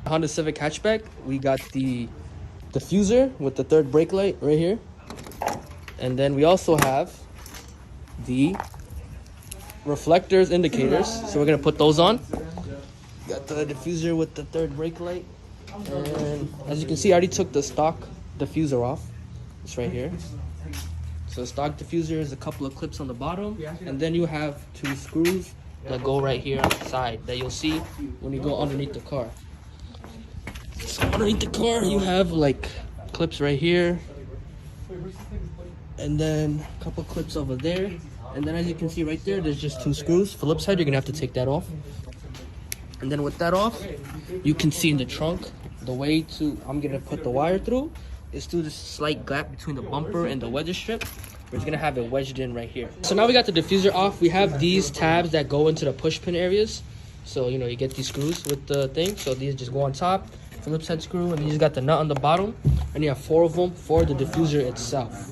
Honda Civic hatchback, we got the diffuser with the third brake light right here. And then we also have the reflectors, indicators. So we're gonna put those on. Got the diffuser with the third brake light. And as you can see, I already took the stock diffuser off. It's right here. So the stock diffuser is a couple of clips on the bottom. And then you have two screws that go right here on the side that you'll see when you go underneath the car. So underneath the car, you have like clips right here. And then a couple clips over there. And then as you can see right there, there's just two screws. Phillips head, you're gonna have to take that off. And then with that off, you can see in the trunk, the way I'm gonna put the wire through is through this slight gap between the bumper and the wedge strip. We're just gonna have it wedged in right here. So now we got the diffuser off. We have these tabs that go into the push pin areas. So, you know, you get these screws with the thing. So these just go on top, Phillips head screw, and you just got the nut on the bottom. And you have 4 of them for the diffuser itself.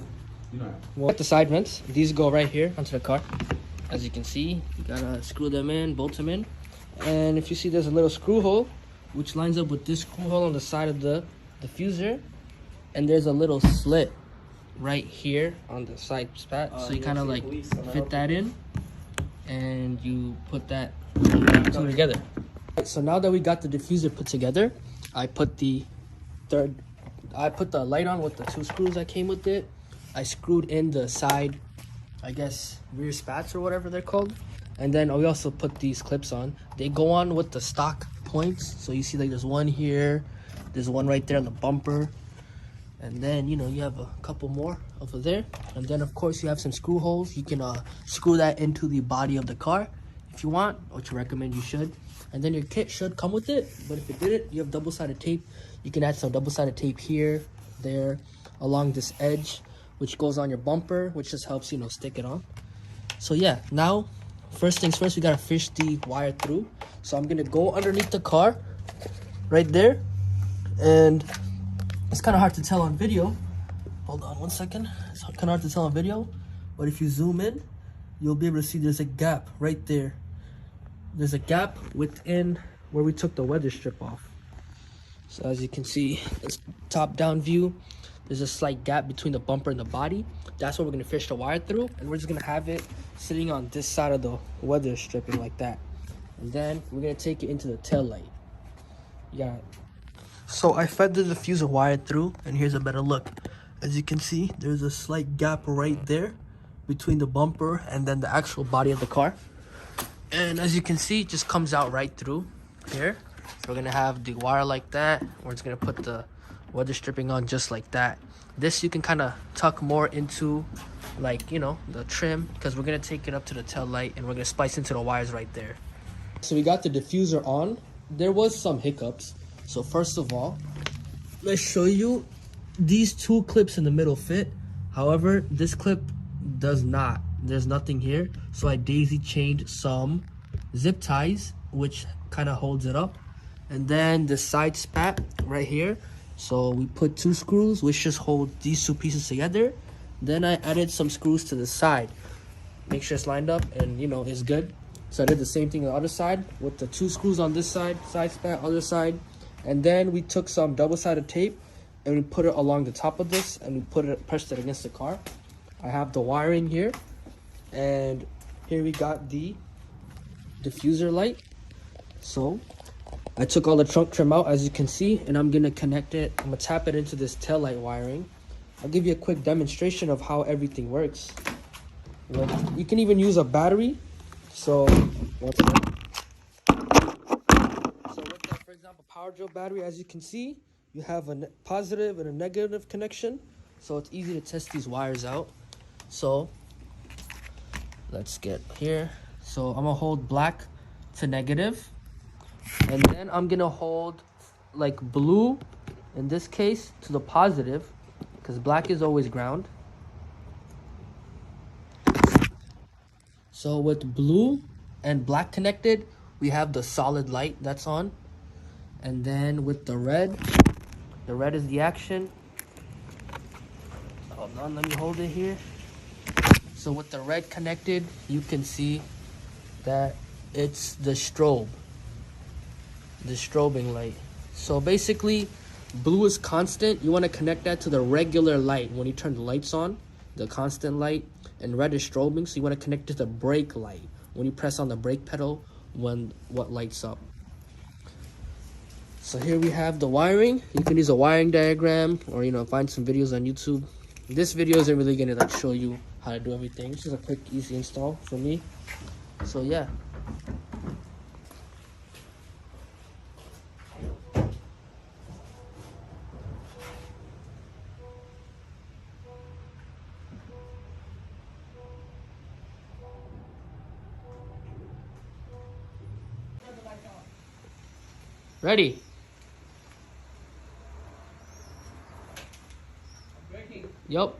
Well, at the side vents, these go right here onto the car. As you can see, you gotta screw them in, bolt them in. And if you see, there's a little screw hole, which lines up with this screw hole on the side of the diffuser. And there's a little slit right here on the side spat. So you kind of like fit that in, and you put that two together. So now that we got the diffuser put together, I put the light on with the 2 screws that came with it. I screwed in the side, I guess, rear spats or whatever they're called. And then we also put these clips on. They go on with the stock points. So you see like there's one here, there's one right there on the bumper. And then, you know, you have a couple more over there. And then, of course, you have some screw holes. You can screw that into the body of the car if you want, which I recommend you should. And then your kit should come with it. But if it didn't, you have double-sided tape. You can add some double-sided tape here, there, along this edge, which goes on your bumper, which just helps, you know, stick it on. So yeah, now first things first, we gotta fish the wire through. So I'm gonna go underneath the car right there, and it's kind of hard to tell on video. Hold on one second. It's kind of hard to tell on video, but if you zoom in, you'll be able to see there's a gap right there. There's a gap within where we took the weather strip off. So as you can see, it's top down view. There's a slight gap between the bumper and the body. That's where we're gonna fish the wire through, and we're just gonna have it sitting on this side of the weather stripping like that. And then we're gonna take it into the tail light. Yeah. So I fed the diffuser wire through, and here's a better look. As you can see, there's a slight gap right there between the bumper and then the actual body of the car. And as you can see, it just comes out right through here. So we're gonna have the wire like that. We're just gonna put the weather stripping on just like that. This you can kind of tuck more into, like, you know, the trim, because we're gonna take it up to the tail light and we're gonna splice into the wires right there. So we got the diffuser on. There was some hiccups. So first of all, let's show you these 2 clips in the middle fit. However, this clip does not. There's nothing here. So I daisy chained some zip ties, which kind of holds it up. And then the side spat right here. So we put 2 screws, which just hold these 2 pieces together. Then I added some screws to the side. Make sure it's lined up and, you know, it's good. So I did the same thing on the other side with the 2 screws on this side, side spat, other side. And then we took some double-sided tape and we put it along the top of this and we pressed it against the car. I have the wiring here. And here we got the diffuser light. So I took all the trunk trim out, as you can see, and I'm gonna connect it. I'm gonna tap it into this tail light wiring. I'll give you a quick demonstration of how everything works. You can even use a battery. So, what's that? So with that, for example, power drill battery, as you can see, you have a positive and a negative connection. So it's easy to test these wires out. So let's get here. So I'm gonna hold black to negative. And then I'm gonna hold like blue, in this case, to the positive, because black is always ground. So with blue and black connected, we have the solid light that's on. And then with the red is the action. Hold on, let me hold it here. So with the red connected, you can see that it's the strobing light. So basically, blue is constant. You want to connect that to the regular light when you turn the lights on, the constant light. And red is strobing, so you want to connect to the brake light when you press on the brake pedal when what lights up. So here we have the wiring. You can use a wiring diagram or find some videos on YouTube. This video isn't really gonna like show you how to do everything. It's just a quick, easy install for me. So yeah. Ready? Yup.